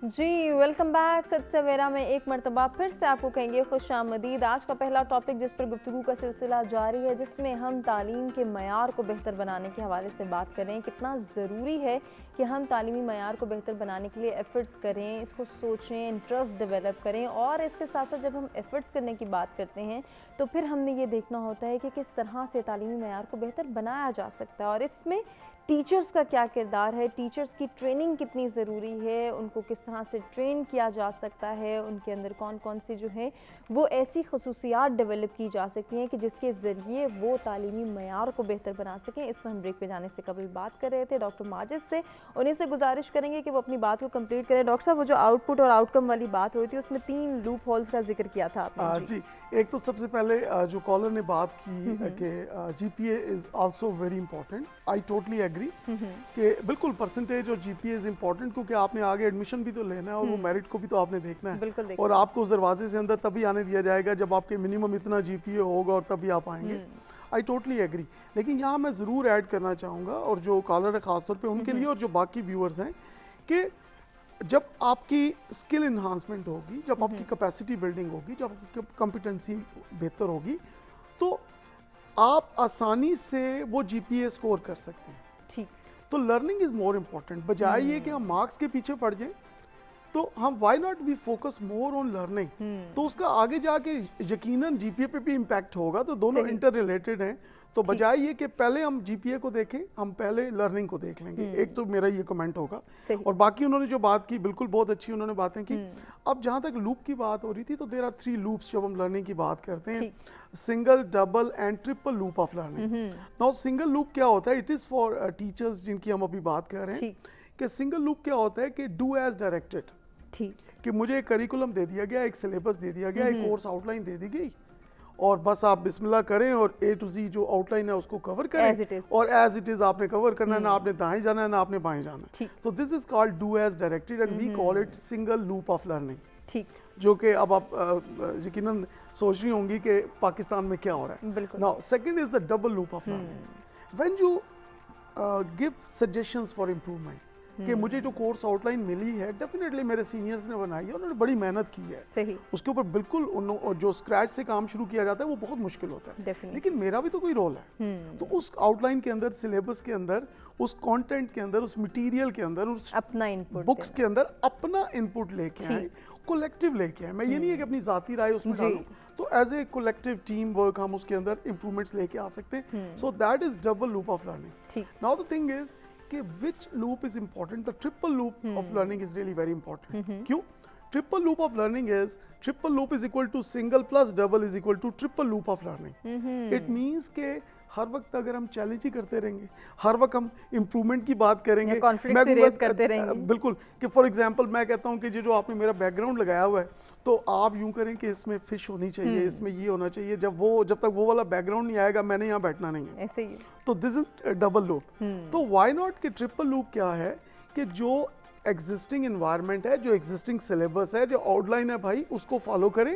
जी welcome back. सत सवेरा में एक मरतबा फिर से आपको कहेंगे खुशामदीद। आज का पहला टॉपिक जिस पर गुफ्तगू का सिलसिला जारी है, जिसमें हम तालीम के मयार को बेहतर बनाने के हवाले से बात करें। कितना ज़रूरी है कि हम तालीमी मयार को बेहतर बनाने के लिए एफ़र्ट्स करें, इसको सोचें, इंटरेस्ट डेवलप करें। और इसके साथ साथ जब हम एफ़र्ट्स करने की बात करते हैं तो फिर हमने ये देखना होता है कि किस तरह से तालीमी मयार को बेहतर बनाया जा सकता है और इसमें टीचर्स का क्या किरदार है, टीचर्स की ट्रेनिंग कितनी ज़रूरी है, उनको किस तरह से ट्रेन किया जा सकता है, उनके अंदर कौन कौन सी जो है वो ऐसी खसूसियात डेवलप की जा सकती हैं कि जिसके ज़रिए वो तालीमी मयार को बेहतर बना सकें। इस पर हम ब्रेक पे जाने से कबल बात कर रहे थे डॉक्टर माजिद से। उन्हीं से गुजारिश करेंगे कि वो अपनी बात को कंप्लीट करें। डॉक्टर साहब, वो जो आउटपुट और आउटकम वाली बात हो रही थी उसमें 3 लूप होल्स का जिक्र किया था आपने। जी, एक तो सबसे पहले जो कॉलर ने बात की कि GPA is also very important. I totally agree कि बिल्कुल परसेंटेज और जीपीए इज इंपॉर्टेंट, क्योंकि आपने आगे एडमिशन भी तो लेना है और वो मेरिट को भी तो आपने देखना है। और आपको उस दरवाजे से अंदर तभी आने दिया जाएगा जब आपके मिनिमम इतना जीपीए होगा और तभी आप आएंगे। I totally agree. लेकिन यहाँ मैं ज़रूर ऐड करना चाहूँगा, और जो कॉलर है ख़ासतौर पे उनके लिए और जो बाकी व्यूअर्स हैं, कि जब आपकी स्किल इन्हांसमेंट होगी, जब आपकी कैपेसिटी बिल्डिंग होगी, जब आपकी कॉम्पिटेंसी बेहतर होगी, तो आप आसानी से वो जीपीए स्कोर कर सकते हैं। ठीक। तो लर्निंग इज मोर इम्पॉर्टेंट। बजाय ये कि हम मार्क्स के पीछे पड़ जाएं, तो हम why not we focus more on learning. तो उसका आगे जाके यकीनन जीपीए पे भी इम्पैक्ट होगा। तो दोनों इंटर रिलेटेड हैं। तो बजाय ये कि पहले हम जीपीए को देखें, हम पहले लर्निंग को देख लेंगे। एक तो मेरा ये कमेंट होगा। और बाकी उन्होंने जो बात की बिल्कुल बहुत अच्छी उन्होंने बातें की। अब जहाँ तक लूप की बात हो रही थी, तो देयर आर 3 लूप्स जब हम लर्निंग की बात करते हैं, single, double and triple loop of learning. Now single loop क्या होता है? इट इज़ फॉर टीचर्स जिनकी हम अभी बात कर रहे हैं कि सिंगल लूप क्या होता है कि डू एज डायरेक्टेड। ठीक, कि मुझे एक करिकुलम दे दिया गया, एक सिलेबस दे दिया गया, एक कोर्स आउटलाइन दे दी गई, और बस आप बिस्मिल्लाह करें और ए टू जी जो आउटलाइन है उसको कवर करें, और एज इट इज आपने कवर करना है, ना आपने दाएं जाना है ना आपने बाएं जाना है। So this is called do as directed and we call it single loop of learning. ठीक, जो कि अब आप यकीनन सोच रही होंगी कि पाकिस्तान में क्या हो रहा है। Now second is the double loop of learning. When you give suggestions for improvement, कि मुझे जो कोर्स आउटलाइन मिली है डेफिनेटली मेरे सीनियर्स ने बनाई है, उन्होंने बड़ी मेहनत की है। सही। उसके ऊपर बिल्कुल जो स्क्रैच से काम शुरू किया जाता है वो बहुत मुश्किल होता है, लेकिन मेरा भी तो कोई रोल है। तो उस आउटलाइन के अंदर, सिलेबस के अंदर, उस कंटेंट के अंदर, उस मटेरियल के अंदर, उस अपना इनपुट, बुक्स के अंदर अपना इनपुट लेके आए, कलेक्टिव लेके आए। मैं ये नहीं है कि अपनी जाती राय उसमें डालूं। तो as a collective team work हम उसके अंदर इंप्रूवमेंट्स लेके आ सकते हैं। So that is double loop of learning. Now the thing is कि which loop is important? The triple loop of learning is really very important. क्यों? Triple loop of learning is, triple loop is equal to single plus double is equal to triple loop of learning. It means के हर वक्त अगर हम challenge ही करते रहेंगे, हर वक्त हम improvement की बात करेंगे, कॉन्फ्लिक्ट रेज करते रहेंगे। बिल्कुल, कि फॉर एग्जांपल मैं कहता हूँ कि जो आपने मेरा बैकग्राउंड लगाया हुआ है, तो आप यूं करें कि इसमें फिश होनी चाहिए, इसमें ये होना चाहिए। जब तक वो वाला बैकग्राउंड नहीं आएगा मैंने यहाँ बैठना नहीं है। ऐसे ही। तो दिस इज डबल लूप। तो व्हाई नॉट कि ट्रिपल लूप क्या है कि जो एग्जिस्टिंग एनवायरनमेंट है, जो एग्जिस्टिंग सिलेबस है, जो आउटलाइन है भाई, उसको फॉलो करें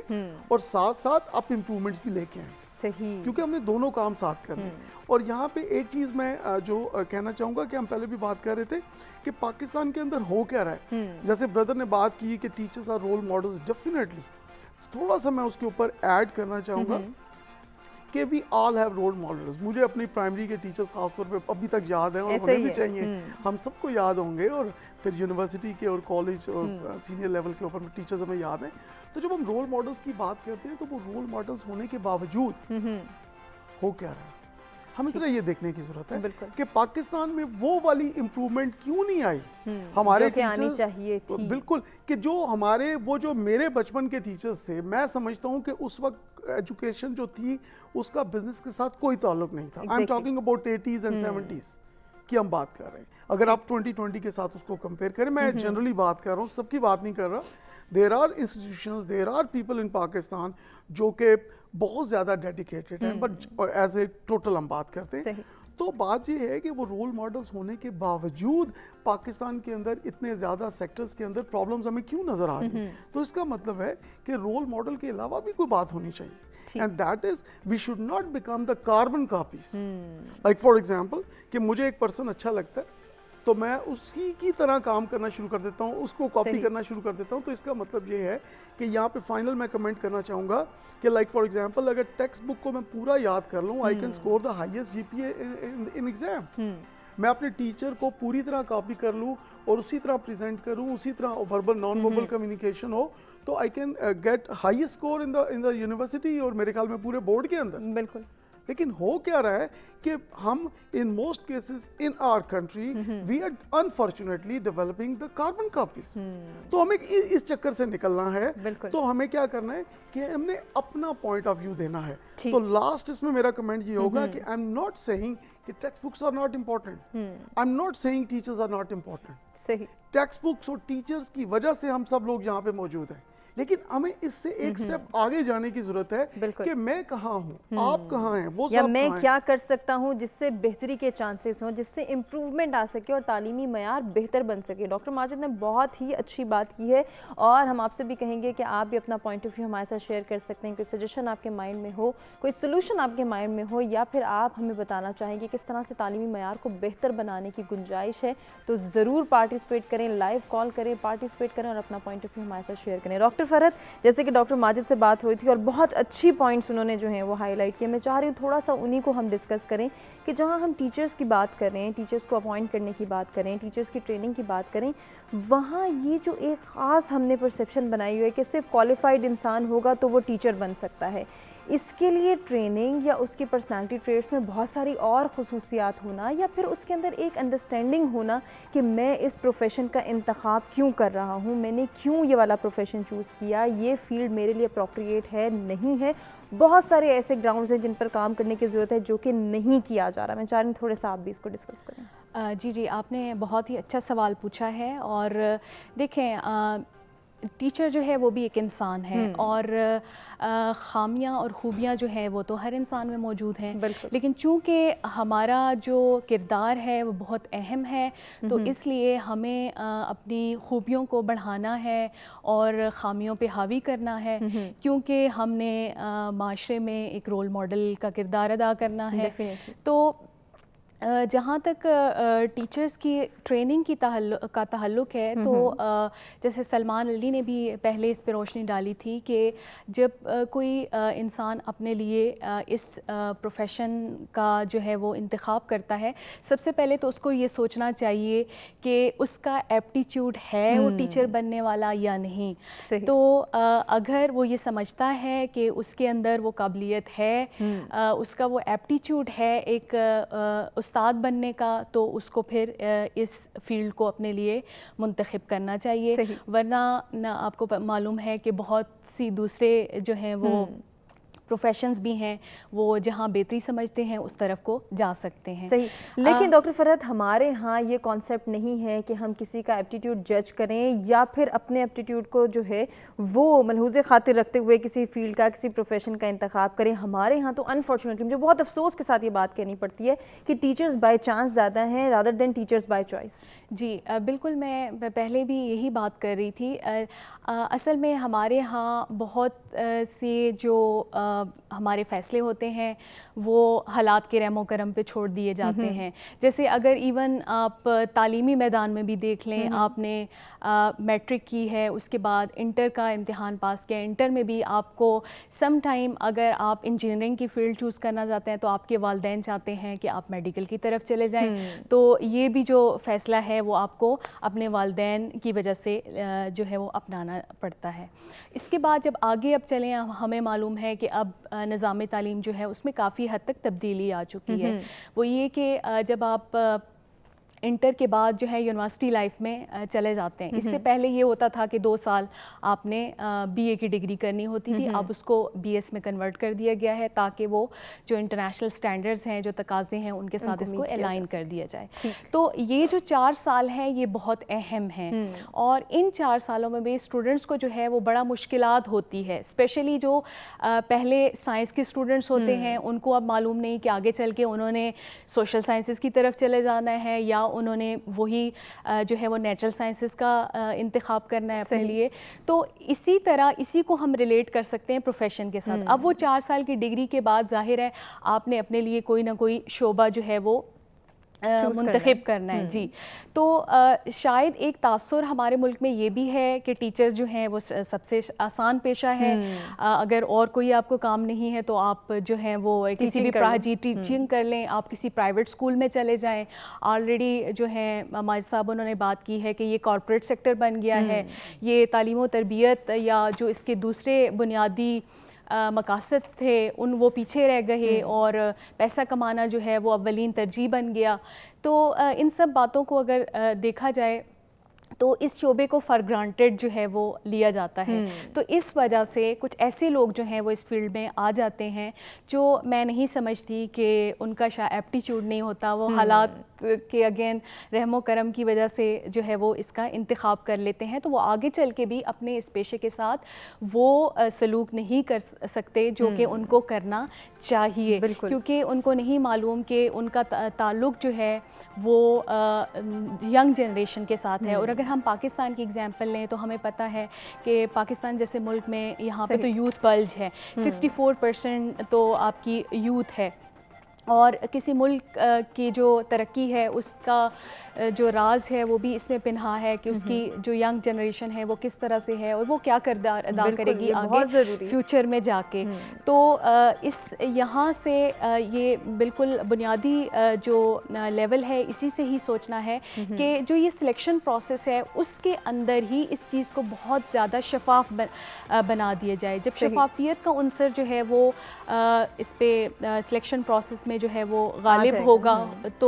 और साथ साथ आप इम्प्रूवमेंट्स भी लेके आए। सही। क्योंकि हमने दोनों काम साथ करने हैं। और यहाँ पे एक चीज़ मैं जो कहना चाहूँगा कि हम पहले भी बात कर रहे थे कि पाकिस्तान के अंदर हो क्या रहा है। जैसे ब्रदर ने बात की कि teachers are role models, definitely थोड़ा सा मैं उसके ऊपर ऐड करना चाहूँगा कि we all have role models. मुझे अपनी प्राइमरी के टीचर्स खासतौर पे अभी तक याद हैं और होने भी चाहिए। हम सबको याद होंगे, और फिर यूनिवर्सिटी के और कॉलेज और सीनियर लेवल के ऊपर टीचर्स हमें याद हैं। तो जब हम रोल मॉडल्स की बात करते हैं, तो वो रोल मॉडल्स होने के बावजूद हो क्या रहा है, हमें तरह ये देखने की जरूरत है कि पाकिस्तान में वो वाली इम्प्रूवमेंट क्यों नहीं आई। हमारे टीचर्स चाहिए थी। बिल्कुल, कि जो हमारे वो जो मेरे बचपन के टीचर्स थे, मैं समझता हूँ कि उस वक्त एजुकेशन जो थी उसका बिजनेस के साथ कोई ताल्लुक नहीं था। I am talking about 80s and 70s की हम बात कर रहे हैं। अगर आप 2020 के साथ उसको कंपेयर करें, मैं जनरली बात कर रहा हूँ, सबकी बात नहीं कर रहा। There are institutions, there are people in Pakistan जो कि बहुत ज़्यादा डेडिकेटेड हैं, बट एज ए टोटल हम बात करते हैं। तो बात ये है कि वो रोल मॉडल्स होने के बावजूद पाकिस्तान के अंदर इतने ज़्यादा सेक्टर्स के अंदर प्रॉब्लम्स हमें क्यों नज़र आ रही हैं। तो इसका मतलब है कि रोल मॉडल के अलावा भी कोई बात होनी चाहिए। And that is we should not become the carbon copies. Like for example कि मुझे एक पर्सन अच्छा लगता है, तो मैं उसी की तरह काम करना शुरू कर देता हूँ, उसको कॉपी सही। करना शुरू कर देता हूँ। तो इसका मतलब ये है कि यहाँ पे फाइनल मैं कमेंट करना चाहूँगा कि लाइक फॉर एग्जांपल अगर टेक्स्ट बुक को मैं पूरा याद कर लूँ, I can score the highest GPA in exam. मैं अपने टीचर को पूरी तरह कॉपी कर लूँ और उसी तरह प्रेजेंट करूँ, उसी तरह वर्बल नॉन वर्बल कम्युनिकेशन हो, तो I can get highest score in the university और मेरे ख्याल में पूरे बोर्ड के अंदर। बिल्कुल। लेकिन हो क्या रहा है कि हम in most cases in our country we are unfortunately developing the carbon copies. तो हमें इस चक्कर से निकलना है। तो हमें क्या करना है कि हमने अपना पॉइंट ऑफ व्यू देना है। तो लास्ट इसमें मेरा कमेंट ये होगा कि आई एम नॉट सेइंग कि text books are not important, I am not saying teachers are not important. सही। टेक्स्ट बुक्स और टीचर्स की वजह से हम सब लोग यहाँ पे मौजूद हैं, लेकिन हमें इससे एक स्टेप आगे जाने की जरूरत है कि मैं कहाँ हूँ, आप कहाँ हैं, वो या सब मैं क्या कर सकता हूँ जिससे बेहतरी के चांसेस हों, जिससे इम्प्रूवमेंट आ सके और तालीमी मयार बेहतर बन सके। डॉक्टर माजिद ने बहुत ही अच्छी बात की है और हम आपसे भी कहेंगे कि आप भी अपना पॉइंट ऑफ व्यू हमारे साथ शेयर कर सकते हैं। कोई सजेशन आपके माइंड में हो, कोई सोल्यूशन आपके माइंड में हो, या फिर आप हमें बताना चाहेंगे किस तरह से तालीमी मयार को बेहतर बनाने की गुंजाइश है, तो ज़रूर पार्टिसिपेट करें, लाइव कॉल करें, पार्टिसिपेट करें और अपना पॉइंट ऑफ व्यू हमारे साथ शेयर करें। डॉक्टर फरहत, जैसे कि डॉक्टर माजिद से बात हुई थी और बहुत अच्छी पॉइंट्स उन्होंने जो हैं वो हाईलाइट किए, मैं चाह रही हूँ थोड़ा सा उन्हीं को हम डिस्कस करें कि जहाँ हम टीचर्स की बात करें, टीचर्स को अपॉइंट करने की बात करें, टीचर्स की ट्रेनिंग की बात करें, वहाँ ये जो एक ख़ास हमने परसेप्शन बनाई हुई है कि सिर्फ क्वालिफाइड इंसान होगा तो वो टीचर बन सकता है, इसके लिए ट्रेनिंग या उसकी पर्सनालिटी ट्रेट्स में बहुत सारी और खुसूसियात होना या फिर उसके अंदर एक अंडरस्टैंडिंग होना कि मैं इस प्रोफेशन का इंतखाब क्यों कर रहा हूँ, मैंने क्यों ये वाला प्रोफेशन चूज़ किया, ये फील्ड मेरे लिए अप्रोप्रिएट है नहीं है। बहुत सारे ऐसे ग्राउंड्स हैं जिन पर काम करने की ज़रूरत है जो कि नहीं किया जा रहा। मैं चाह रही हूँ थोड़े सा आप भी इसको डिस्कस करें। जी, आपने बहुत ही अच्छा सवाल पूछा है। और देखें, टीचर जो है वो भी एक इंसान है और ख़ामियाँ और खूबियाँ जो है वो तो हर इंसान में मौजूद हैं, लेकिन चूँकि हमारा जो किरदार है वो बहुत अहम है, तो इसलिए हमें अपनी खूबियों को बढ़ाना है और ख़ामियों पे हावी करना है, क्योंकि हमने माशरे में एक रोल मॉडल का किरदार अदा करना है। तो जहाँ तक टीचर्स की ट्रेनिंग की का ताल्लुक़ है, तो जैसे सलमान अली ने भी पहले इस पर रोशनी डाली थी कि जब कोई इंसान अपने लिए इस प्रोफेशन का जो है वो इंतखाब करता है, सबसे पहले तो उसको ये सोचना चाहिए कि उसका एप्टीट्यूड है वो टीचर बनने वाला या नहीं। तो अगर वो ये समझता है कि उसके अंदर वो काबिलियत है, उसका वो एप्टीट्यूड है एक उस्ताद बनने का, तो उसको फिर इस फील्ड को अपने लिए मुंतखब करना चाहिए। वरना ना आपको मालूम है कि बहुत सी दूसरे जो हैं वो प्रोफेशंस भी हैं, वो जहाँ बेहतरी समझते हैं उस तरफ को जा सकते हैं। सही। लेकिन डॉक्टर फरहत, हमारे यहाँ ये कॉन्सेप्ट नहीं है कि हम किसी का एप्टीट्यूड जज करें या फिर अपने एप्टीट्यूड को जो है वो मलहूज़े खातिर रखते हुए किसी फील्ड का, किसी प्रोफेशन का इंतखाब करें। हमारे यहाँ तो अनफॉर्चुनेटली मुझे बहुत अफसोस के साथ ये बात कहनी पड़ती है कि टीचर्स बाय चांस ज़्यादा हैं rather than teachers by choice. जी बिल्कुल, मैं पहले भी यही बात कर रही थी। असल में हमारे यहाँ बहुत से जो हमारे फ़ैसले होते हैं वो हालात के रहमो करम पे छोड़ दिए जाते हैं। जैसे अगर इवन आप तालीमी मैदान में भी देख लें, आपने मैट्रिक की है, उसके बाद इंटर का इम्तिहान पास किया, इंटर में भी आपको सम टाइम अगर आप इंजीनियरिंग की फ़ील्ड चूज़ करना चाहते हैं तो आपके वालिदैन चाहते हैं कि आप मेडिकल की तरफ चले जाएँ। तो ये भी जो फ़ैसला है वो आपको अपने वालिदैन की वजह से जो है वो अपनाना पड़ता है। इसके बाद जब आगे अब चलें, हमें मालूम है कि अब निज़ाम तालीम जो है उसमें काफ़ी हद तक तब्दीली आ चुकी है। वो ये कि जब आप इंटर के बाद जो है यूनिवर्सिटी लाइफ में चले जाते हैं, इससे पहले ये होता था कि 2 साल आपने बीए की डिग्री करनी होती थी, अब उसको बीएस में कन्वर्ट कर दिया गया है ताकि वो जो इंटरनेशनल स्टैंडर्ड्स हैं, जो तकाज़े हैं, उनके साथ इसको अलाइन कर दिया जाए। तो ये जो 4 साल हैं ये बहुत अहम हैं और इन 4 सालों में भी स्टूडेंट्स को जो है वो बड़ा मुश्किलात होती है। स्पेशली जो पहले साइंस के स्टूडेंट्स होते हैं, उनको अब मालूम नहीं कि आगे चल के उन्होंने सोशल साइंसेस की तरफ चले जाना है या उन्होंने वही जो है वो नेचुरल साइंसेस का इंतखाब करना है अपने लिए। तो इसी तरह इसी को हम रिलेट कर सकते हैं प्रोफेशन के साथ। अब वो 4 साल की डिग्री के बाद जाहिर है आपने अपने लिए कोई ना कोई शोबा जो है वो मुंतखब करना है जी। तो शायद एक तासुर हमारे मुल्क में ये भी है कि टीचर्स जो हैं वो सबसे आसान पेशा है। अगर और कोई आपको काम नहीं है तो आप जो हैं वो किसी भी टीचिंग कर लें, आप किसी प्राइवेट स्कूल में चले जाएं। ऑलरेडी जो है माजिद साहब उन्होंने बात की है कि ये कॉरपोरेट सेक्टर बन गया है, ये तालीम व तरबियत या जो इसके दूसरे बुनियादी मकासद थे वो पीछे रह गए और पैसा कमाना जो है वो अव्वलीन तरजीह बन गया। तो इन सब बातों को अगर देखा जाए तो इस शोबे को फॉर ग्रांटेड जो है वो लिया जाता है। तो इस वजह से कुछ ऐसे लोग जो हैं वो इस फील्ड में आ जाते हैं जो मैं नहीं समझती कि उनका शायद एप्टीट्यूड नहीं होता, वो हालात के अगेन रहमो करम की वजह से जो है वो इसका इंतखाब कर लेते हैं। तो वो आगे चल के भी अपने इस पेशे के साथ वो सलूक नहीं कर सकते जो कि उनको करना चाहिए, क्योंकि उनको नहीं मालूम कि उनका ताल्लुक़ जो है वो यंग जनरेशन के साथ है। और अगर हम पाकिस्तान की एग्जांपल लें तो हमें पता है कि पाकिस्तान जैसे मुल्क में यहाँ पे तो यूथ पल्ज है, 64% तो आपकी यूथ है। और किसी मुल्क की जो तरक्की है उसका जो राज है वो भी इसमें पिन्हा है कि उसकी जो यंग जनरेशन है वो किस तरह से है और वो क्या किरदार अदा करेगी आगे फ्यूचर में जाके। तो इस यहाँ से ये बिल्कुल बुनियादी जो लेवल है इसी से ही सोचना है कि जो ये सिलेक्शन प्रोसेस है उसके अंदर ही इस चीज़ को बहुत ज़्यादा शफाफ बना दिया जाए। जब शफाफियत का उनसर जो है वो इस पे सिलेक्शन प्रोसेस में जो है वो गालिब होगा तो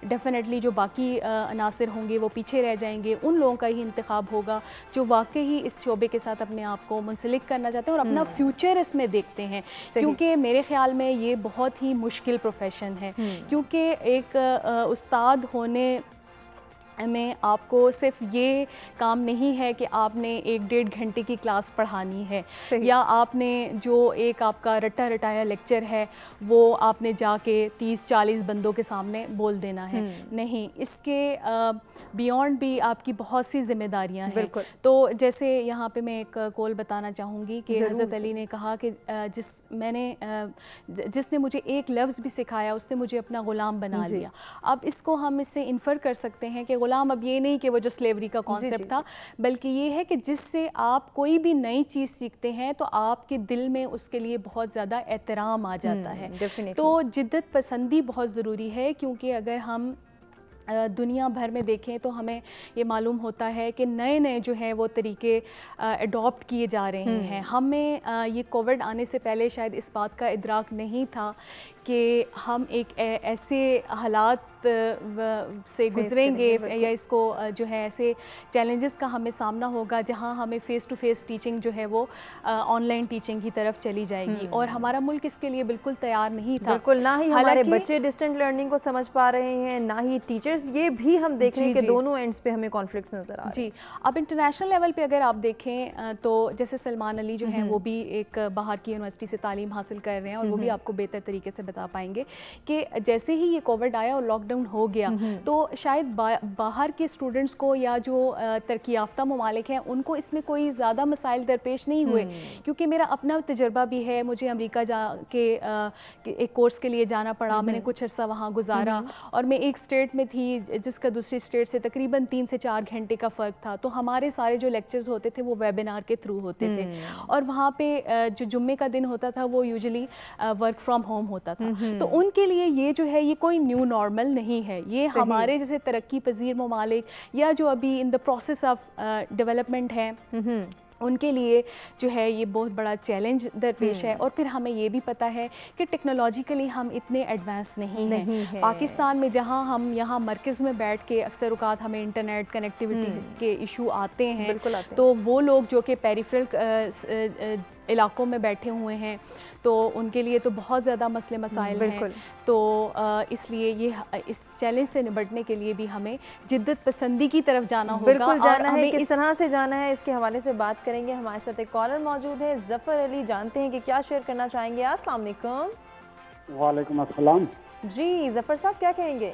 डेफिनेटली जो बाकी अनासर होंगे वो पीछे रह जाएंगे। उन लोगों का ही इंतखाब होगा जो वाकई ही इस शोबे के साथ अपने आप को मुंसलिक करना चाहते हैं और अपना फ्यूचर इसमें देखते हैं। क्योंकि मेरे ख्याल में ये बहुत ही मुश्किल प्रोफेशन है, क्योंकि एक उस्ताद होने में आपको सिर्फ ये काम नहीं है कि आपने 1-1.5 घंटे की क्लास पढ़ानी है या आपने जो एक आपका रटा रटाया लेक्चर है वो आपने जाके 30-40 बंदों के सामने बोल देना है। नहीं, इसके बियॉन्ड भी आपकी बहुत सी जिम्मेदारियां हैं। तो जैसे यहाँ पे मैं एक कॉल बताना चाहूँगी कि हज़रत अली ने कहा कि जिसने मुझे एक लफ्ज़ भी सिखाया उसने मुझे अपना ग़ुलाम बना लिया। अब इसको हम इससे इन्फर कर सकते हैं कि ग़ुलाम अब ये नहीं कि वो जो स्लेवरी का कॉन्सेप्ट था, बल्कि ये है कि जिससे आप कोई भी नई चीज़ सीखते हैं तो आपके दिल में उसके लिए बहुत ज़्यादा एहतराम आ जाता है। तो जिद्दत पसंदी बहुत ज़रूरी है, क्योंकि अगर हम दुनिया भर में देखें तो हमें ये मालूम होता है कि नए नए जो है वो तरीके अडॉप्ट किए जा रहे हैं। हमें ये कोविड आने से पहले शायद इस बात का इदराक नहीं था कि हम एक ऐसे हालात से गुजरेंगे या इसको जो है ऐसे चैलेंजेस का हमें सामना होगा जहां हमें फ़ेस टू फेस टीचिंग जो है वो ऑनलाइन टीचिंग की तरफ चली जाएगी। और हमारा मुल्क इसके लिए बिल्कुल तैयार नहीं था। बिल्कुल, ना ही हमारे बच्चे डिस्टेंट लर्निंग को समझ पा रहे हैं, ना ही टीचर्स। ये भी हम देख रहे हैं कि दोनों एंड्स पे हमें कॉन्फ्लिक्ट्स नजर आ रहे हैं। जी, अब इंटरनेशनल लेवल पे अगर आप देखें तो जैसे सलमान अली जो हैं वो भी एक बाहर की यूनिवर्सिटी से तालीम हासिल कर रहे हैं और वो भी आपको बेहतर तरीके से बता पाएंगे कि जैसे ही ये कोविड आया और लॉकडाउन हो गया तो शायद बाहर के स्टूडेंट्स को या जो तरक्की याफ्ता ममालिक हैं उनको इसमें कोई ज़्यादा मसाइल दरपेश नहीं हुए। क्योंकि मेरा अपना तजर्बा भी है, मुझे अमेरिका जाके एक कोर्स के लिए जाना पड़ा, मैंने कुछ अर्सा वहाँ गुजारा और मैं एक स्टेट में थी जिसका दूसरी स्टेट से तकरीबन 3 से 4 घंटे का फ़र्क था। तो हमारे सारे जो लेक्चर्स होते थे वो वेबिनार के थ्रू होते थे और वहाँ पे जो जुम्मे का दिन होता था वो यूजुअली वर्क फ्रॉम होम होता था। तो उनके लिए ये जो है ये कोई न्यू नॉर्मल नहीं है। ये हमारे जैसे तरक्की पजीर ममालिक या जो अभी in the process of development है उनके लिए जो है ये बहुत बड़ा चैलेंज दरपेश है। और फिर हमें ये भी पता है कि टेक्नोलॉजिकली हम इतने एडवांस नहीं हैं। पाकिस्तान में जहाँ हम यहाँ मरकज़ में बैठ के अक्सर औक़ात हमें इंटरनेट कनेक्टिविटी के इशू आते हैं, तो वो लोग जो कि पेरिफेरल इलाकों में बैठे हुए हैं तो उनके लिए तो बहुत ज़्यादा मसले मसाइल हैं। तो इसलिए ये इस चैलेंज से निपटने के लिए भी हमें जिद्दत पसंदी की तरफ जाना होगा। बिल्कुल जाना है, किस तरह से जाना है इसके हवाले से बात करेंगे। हमारे साथ एक कॉलर मौजूद है, ज़फ़र अली, जानते हैं कि क्या शेयर करना चाहेंगे। अस्सलाम वालेकुम। वालेकुम अस्सलाम। जी ज़फ़र साहब, क्या कहेंगे?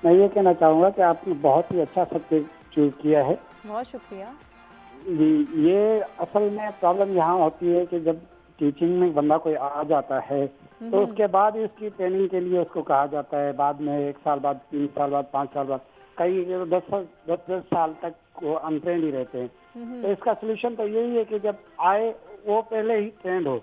मैं ये कहना चाहूँगा कि आपने बहुत ही अच्छा सब्जेक्ट चूज किया है। बहुत शुक्रिया जी। ये असल में प्रॉब्लम यहाँ होती है कि जब टीचिंग में बंदा कोई आ जाता है तो उसके बाद उसकी ट्रेनिंग के लिए उसको कहा जाता है, बाद में 1 साल बाद, 3 साल बाद, 5 साल बाद, कई 10 साल तक वो अनट्रेंड ही रहते हैं। तो इसका सोल्यूशन तो यही है कि जब आए वो पहले ही ट्रेंड हो।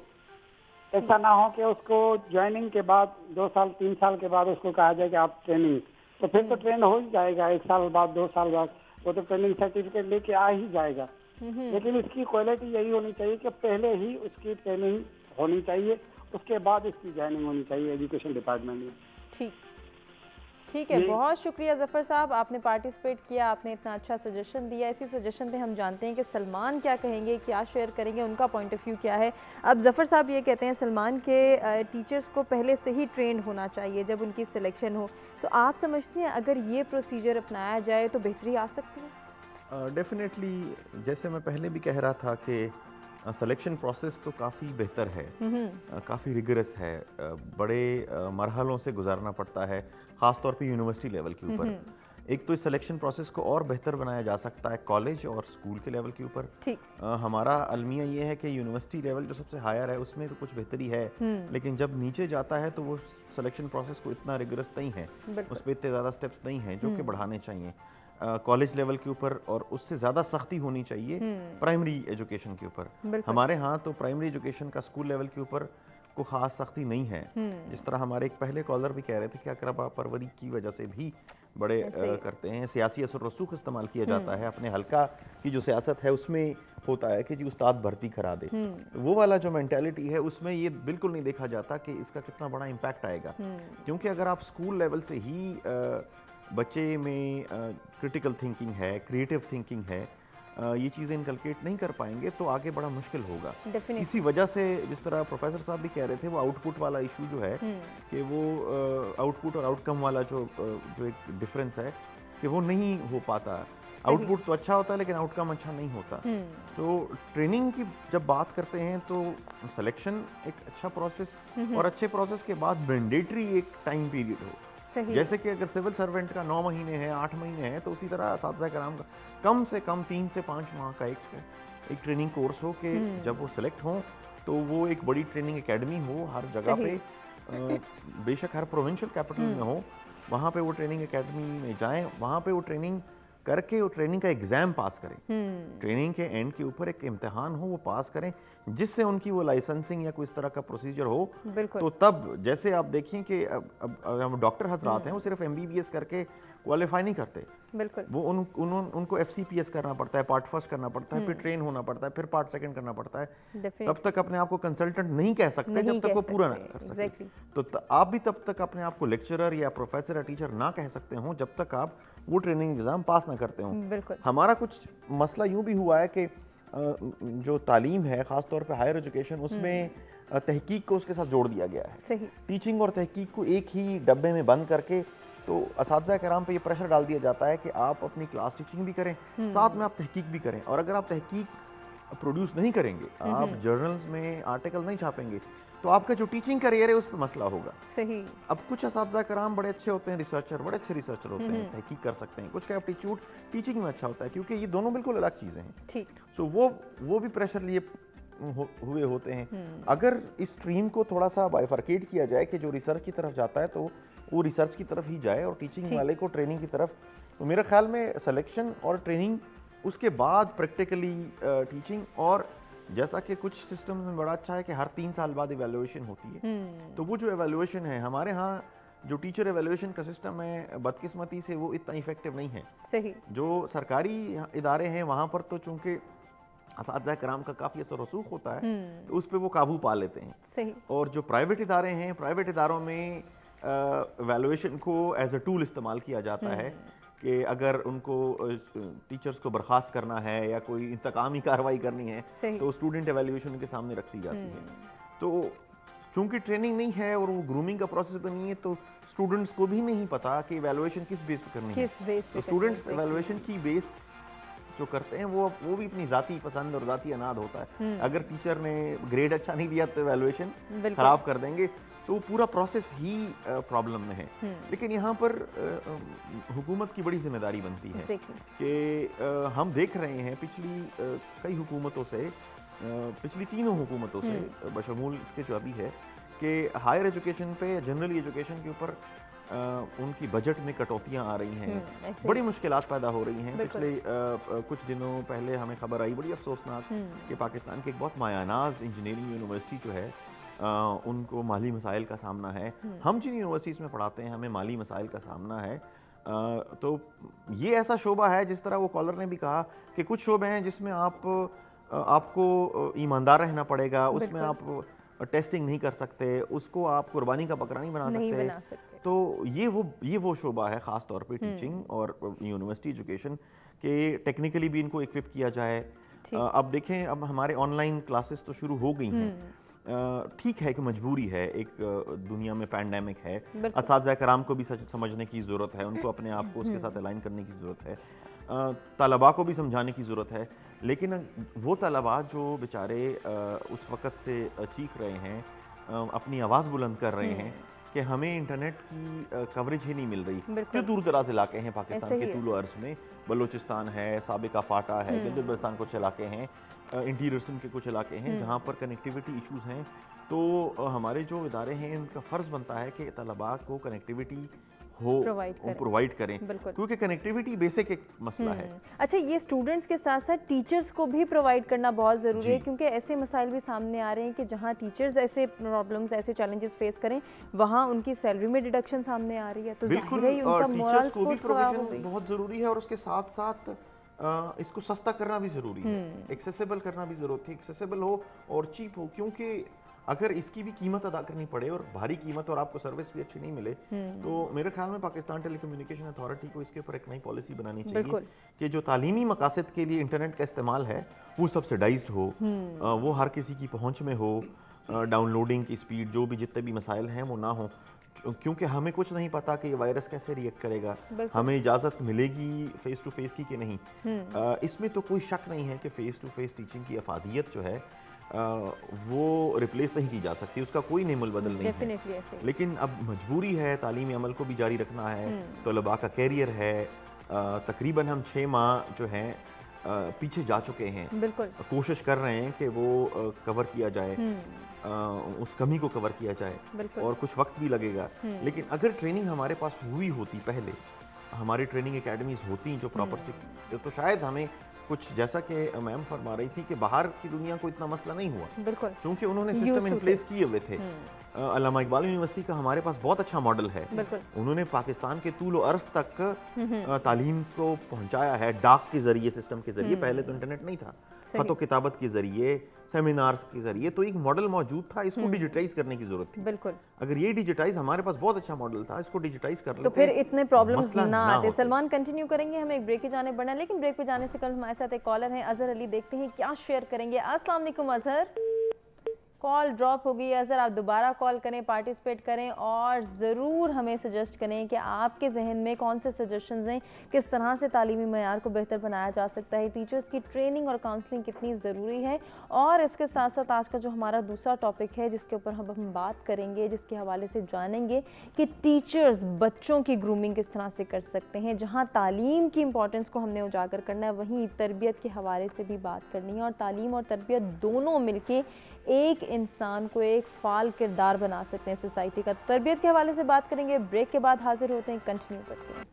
ऐसा ना हो कि उसको ज्वाइनिंग के बाद 2 साल 3 साल के बाद उसको कहा जाए कि आप ट्रेनिंग, तो फिर तो ट्रेन हो ही जाएगा 1 साल बाद 2 साल बाद, वो तो ट्रेनिंग सर्टिफिकेट लेके आ ही जाएगा। लेकिन इसकी क्वालिटी यही होनी चाहिए कि पहले ही उसकी ट्रेनिंग होनी चाहिए, उसके बाद इसकी ज्वाइनिंग होनी चाहिए एजुकेशन डिपार्टमेंट में। ठीक है, बहुत शुक्रिया ज़फ़र साहब, आपने पार्टिसिपेट किया, आपने इतना अच्छा सजेशन दिया। इसी सजेशन पे हम जानते हैं कि सलमान क्या कहेंगे, क्या शेयर करेंगे, उनका पॉइंट ऑफ व्यू क्या है। अब ज़फ़र साहब ये कहते हैं सलमान के टीचर्स को पहले से ही ट्रेंड होना चाहिए जब उनकी सिलेक्शन हो, तो आप समझते हैं अगर ये प्रोसीजर अपनाया जाए तो बेहतरी आ सकती है? डेफिनेटली, जैसे मैं पहले भी कह रहा था कि सिलेक्शन प्रोसेस तो काफ़ी बेहतर है, काफ़ी रिगरस है, बड़े मरहलों से गुजारना पड़ता है, ख़ास तौर पे यूनिवर्सिटी लेवल के ऊपर। एक तो इस सिलेक्शन प्रोसेस को और बेहतर बनाया जा सकता है कॉलेज और स्कूल के लेवल के ऊपर। हमारा अलमिया ये है कि यूनिवर्सिटी लेवल जो सबसे हायर है उसमें तो कुछ बेहतरी है, लेकिन जब नीचे जाता है तो वो सिलेक्शन प्रोसेस को इतना रिगरस नहीं है, उस पर इतने ज़्यादा स्टेप्स नहीं हैं जो कि बढ़ाने चाहिए कॉलेज लेवल के ऊपर, और उससे ज़्यादा सख्ती होनी चाहिए प्राइमरी एजुकेशन के ऊपर। हमारे यहाँ तो प्राइमरी एजुकेशन का स्कूल लेवल के ऊपर को ख़ास सख्ती नहीं है, जिस तरह हमारे एक पहले कॉलर भी कह रहे थे कि अकरबा परवरी की वजह से भी बड़े करते हैं, सियासी असर रसूख इस्तेमाल किया जाता है, अपने हल्का की जो सियासत है उसमें होता है कि जी उस्ताद भर्ती करा दे, वो वाला जो मेंटालिटी है उसमें ये बिल्कुल नहीं देखा जाता कि इसका कितना बड़ा इम्पैक्ट आएगा। क्योंकि अगर आप स्कूल लेवल से ही बच्चे में क्रिटिकल थिंकिंग है, क्रिएटिव थिंकिंग है, ये चीज़ें इनकलकेट नहीं कर पाएंगे तो आगे बड़ा मुश्किल होगा। इसी वजह से जिस तरह प्रोफेसर साहब भी कह रहे थे, वो आउटपुट वाला इशू जो है कि वो आउटपुट और आउटकम वाला जो एक डिफरेंस है कि वो नहीं हो पाता। आउटपुट तो अच्छा होता है लेकिन आउटकम अच्छा नहीं होता। तो ट्रेनिंग की जब बात करते हैं तो सिलेक्शन एक अच्छा प्रोसेस, और अच्छे प्रोसेस के बाद मैंडेटरी एक टाइम पीरियड हो। जैसे कि अगर सिविल सर्वेंट का 9 महीने है, 8 महीने है, तो उसी तरह असातिज़ा कराम का कम से कम 3 से 5 माह का एक ट्रेनिंग कोर्स हो कि जब वो सिलेक्ट हों तो वो एक बड़ी ट्रेनिंग एकेडमी हो हर जगह पे, बेशक हर प्रोविंशियल कैपिटल में हो, वहाँ पे वो ट्रेनिंग एकेडमी में जाएं, वहाँ पे वो ट्रेनिंग करके वो ट्रेनिंग का एग्ज़ाम पास करें, ट्रेनिंग के एंड के ऊपर एक इम्तिहान हो, वो पास करें, जिससे उनकी वो लाइसेंसिंग या कोई इस तरह का प्रोसीजर हो। तो तब जैसे आप देखिए कि अब हम डॉक्टर हजरात हैं, वो सिर्फ MBBS करके क्वालिफाई नहीं करते, वो उनको FCPS करना पड़ता है, पार्ट फर्स्ट करना पड़ता है, फिर ट्रेन होना पड़ता है, फिर पार्ट सेकंड करना पड़ता है। तब तक अपने आप को कंसल्टेंट नहीं कह सकते जब तक वो पूरा ना कर सके। तो आप भी तब तक अपने आप को लेक्चरर या प्रोफेसर या टीचर ना कह सकते हो जब तक आप वो ट्रेनिंग एग्जाम पास ना करते हो। हमारा कुछ मसला यूं भी हुआ है कि जो तालीम है, ख़ास तौर पे हायर एजुकेशन, उसमें तहकीक को उसके साथ जोड़ दिया गया है। टीचिंग और तहकीक को एक ही डब्बे में बंद करके तो असातिज़ा कराम पे ये प्रेशर डाल दिया जाता है कि आप अपनी क्लास टीचिंग भी करें, साथ में आप तहकीक भी करें, और अगर आप तहकीक प्रोड्यूस नहीं करेंगे, आप जर्नल्स में आर्टिकल नहीं छापेंगे, तो आपका जो टीचिंग करियर है उस पर मसला होगा। अब कुछ असातिज़ा कराम बड़े अच्छे होते हैं, रिसर्चर बड़े अच्छे रिसर्चर होते हैं, तहकीक कर सकते हैं, कुछ का एप्टीट्यूड टीचिंग में अच्छा होता है, क्योंकि ये दोनों बिल्कुल अलग चीज़ें हैं। तो वो भी प्रेशर लिए हुए होते हैं। अगर इस स्ट्रीम को थोड़ा सा बाइफरकेट किया जाए कि जो रिसर्च की तरफ जाता है तो वो रिसर्च की तरफ ही जाए और टीचिंग वाले को ट्रेनिंग की तरफ, तो मेरे ख्याल में सिलेक्शन और ट्रेनिंग, उसके बाद प्रैक्टिकली टीचिंग, और जैसा कि कुछ सिस्टम में बड़ा अच्छा है कि हर 3 साल बाद इवैल्यूएशन होती है, तो वो जो इवैल्यूएशन है हमारे यहाँ जो टीचर इवैल्यूएशन का सिस्टम है, बदकिस्मती से वो इतना इफेक्टिव नहीं है। जो सरकारी इदारे हैं वहाँ पर तो चूंकि असातिज़ा कराम का काफ़ी असर रसूख होता है, तो उस पर वो काबू पा लेते हैं। और जो प्राइवेट इदारे हैं, प्राइवेट इदारों में वैल्यूएशन को एज अ टूल इस्तेमाल किया जाता है कि अगर उनको टीचर्स को बर्खास्त करना है या कोई इंतकामी कार्रवाई करनी है तो स्टूडेंट एवैल्यूएशन के सामने रख दी जाती है। तो चूंकि ट्रेनिंग नहीं है और वो ग्रूमिंग का प्रोसेस भी नहीं है, तो स्टूडेंट्स को भी नहीं पता कि एवैल्यूएशन किस बेस पर करनी है। तो स्टूडेंट्स एवैल्यूएशन की बेस जो करते हैं वो भी अपनी जाती पसंद और जाती अनाद होता है। अगर टीचर ने ग्रेड अच्छा नहीं दिया तो एवैल्यूएशन खराब कर देंगे, तो पूरा प्रोसेस ही प्रॉब्लम में है। लेकिन यहाँ पर हुकूमत की बड़ी जिम्मेदारी बनती है कि हम देख रहे हैं पिछली कई हुकूमतों से पिछली तीनों हुकूमतों से बशमूल इसके जो अभी है कि हायर एजुकेशन पे, जनरल एजुकेशन के ऊपर उनकी बजट में कटौतियां आ रही हैं, बड़ी मुश्किलात पैदा हो रही हैं। पिछले कुछ दिनों पहले हमें खबर आई बड़ी अफसोसनाक कि पाकिस्तान की एक बहुत मायानाज इंजीनियरिंग यूनिवर्सिटी जो है उनको माली मसाइल का सामना है। हम जिन यूनिवर्सिटीज़ में पढ़ाते हैं हमें माली मसाइल का सामना है। तो ये ऐसा शोबा है, जिस तरह वो कॉलर ने भी कहा कि कुछ शोबे हैं जिसमें आपको ईमानदार रहना पड़ेगा, उसमें आप टेस्टिंग नहीं कर सकते, उसको आप कुर्बानी का बकरा नहीं बना सकते। तो ये वो शोबा है ख़ास तौर पे टीचिंग और यूनिवर्सिटी एजुकेशन के टेक्निकली भी इनको इक्विप किया जाए। अब देखें, अब हमारे ऑनलाइन क्लासेस तो शुरू हो गई हैं। ठीक है कि मजबूरी है, एक दुनिया में पैंडेमिक है, असातिज़ा कराम को भी समझने की ज़रूरत है, उनको अपने आप को उसके साथ अलाइन करने की ज़रूरत है, तलबा को भी समझाने की ज़रूरत है। लेकिन वो तलबा जो बेचारे उस वक़्त से चीख रहे हैं, अपनी आवाज़ बुलंद कर रहे हैं कि हमें इंटरनेट की कवरेज ही नहीं मिल रही, जो दूर दराज इलाके हैं पाकिस्तान के तूलो अर्ज़ में, बलूचिस्तान है, साबिका फाटा है, गिलगित-बल्तिस्तान कुछ इलाके हैं, इंटीरियर सिंध के कुछ इलाके हैं जहाँ पर कनेक्टिविटी इश्यूज़ हैं। तो हमारे जो इदारे हैं उनका फ़र्ज़ बनता है कि तलबा को कनेक्टिविटी हो, प्रोवाइड करें, क्योंकि कनेक्टिविटी बेसिक एक मसला है। अच्छा, ये स्टूडेंट्स के साथ साथ टीचर्स को भी प्रोवाइड करना बहुत ज़रूरी है, क्योंकि ऐसे मसाइल भी सामने आ रहे हैं कि जहाँ टीचर्स ऐसे प्रॉब्लम्स, ऐसे चैलेंजेस फेस करें, वहाँ उनकी सैलरी में डिडक्शन सामने आ रही है। तो बिल्कुल, टीचर्स को भी प्रोविजन बहुत ज़रूरी है और उसके साथ साथ इसको सस्ता करना भी ज़रूरी है, एक्सेसिबल करना भी ज़रूरत है, एक्सेसिबल हो और चीप हो, क्योंकि अगर इसकी भी कीमत अदा करनी पड़े और भारी कीमत और आपको सर्विस भी अच्छी नहीं मिले, तो मेरे ख्याल में पाकिस्तान टेलीकम्युनिकेशन अथॉरिटी को इसके ऊपर एक नई पॉलिसी बनानी चाहिए कि जो तालीमी मकासद के लिए इंटरनेट का इस्तेमाल है वो सब्सिडाइज्ड हो, वो हर किसी की पहुंच में हो, डाउनलोडिंग की स्पीड, जो भी जितने भी मसाइल हैं वो ना हो, क्योंकि हमें कुछ नहीं पता कि ये वायरस कैसे रिएक्ट करेगा, हमें इजाज़त मिलेगी फेस टू फेस की कि नहीं। इसमें तो कोई शक नहीं है कि फेस टू फेस टीचिंग की अफादियत जो है वो रिप्लेस नहीं की जा सकती, उसका कोई नेमुल बदल नहीं है। लेकिन अब मजबूरी है, तालीमी अमल को भी जारी रखना है, तलबा का कैरियर है। तकरीबन हम 6 माह जो हैं पीछे जा चुके हैं, कोशिश कर रहे हैं कि वो कवर किया जाए, उस कमी को कवर किया जाए, और कुछ वक्त भी लगेगा। लेकिन अगर ट्रेनिंग हमारे पास हुई होती, पहले हमारी ट्रेनिंग एकेडमीज होती जो प्रॉपर से, तो शायद हमें कुछ, जैसा कि मैम फरमा रही थी कि बाहर की दुनिया को इतना मसला नहीं हुआ, क्योंकि उन्होंने सिस्टम इन प्लेस किए हुए थे। अल्लामा इकबाल यूनिवर्सिटी का हमारे पास बहुत अच्छा मॉडल है, उन्होंने पाकिस्तान के तूल अर्ज़ तक तालीम को पहुंचाया है, डाक के जरिए, सिस्टम के जरिए। पहले तो इंटरनेट नहीं था, खतो किताबत के जरिए, सेमिनार्स के जरिए, तो एक मॉडल मौजूद था, इसको डिजिटाइज करने की जरूरत थी। अगर ये डिजिटाइज, हमारे पास बहुत अच्छा मॉडल था, इसको डिजिटाइज कर लेते तो फिर इतने प्रॉब्लम्स ना आते। सलमान, कंटिन्यू करेंगे, हमें एक ब्रेक पे जाने पड़ना है, लेकिन ब्रेक पे जाने से कल हमारे साथ एक कॉलर हैं, अजहर अली, देखते हैं क्या शेयर करेंगे। अस्सलाम वालेकुम अजहर। कॉल ड्रॉप हो गई है अजहर, आप दोबारा कॉल करें, पार्टिसिपेट करें और ज़रूर हमें सजेस्ट करें कि आपके जहन में कौन से सजेशंस हैं, किस तरह से तालीमी मयार को बेहतर बनाया जा सकता है, टीचर्स की ट्रेनिंग और काउंसलिंग कितनी ज़रूरी है। और इसके साथ साथ आज का जो हमारा दूसरा टॉपिक है जिसके ऊपर हम बात करेंगे, जिसके हवाले से जानेंगे कि टीचर्स बच्चों की ग्रूमिंग किस तरह से कर सकते हैं। जहाँ तालीम की इंपॉर्टेंस को हमने उजागर करना है, वहीं तरबियत के हवाले से भी बात करनी है, और तालीम और तरबियत दोनों मिलके एक इंसान को एक फाल किरदार बना सकते हैं सोसाइटी का। तरबियत के हवाले से बात करेंगे, ब्रेक के बाद हाजिर होते हैं, कंटिन्यू करते हैं।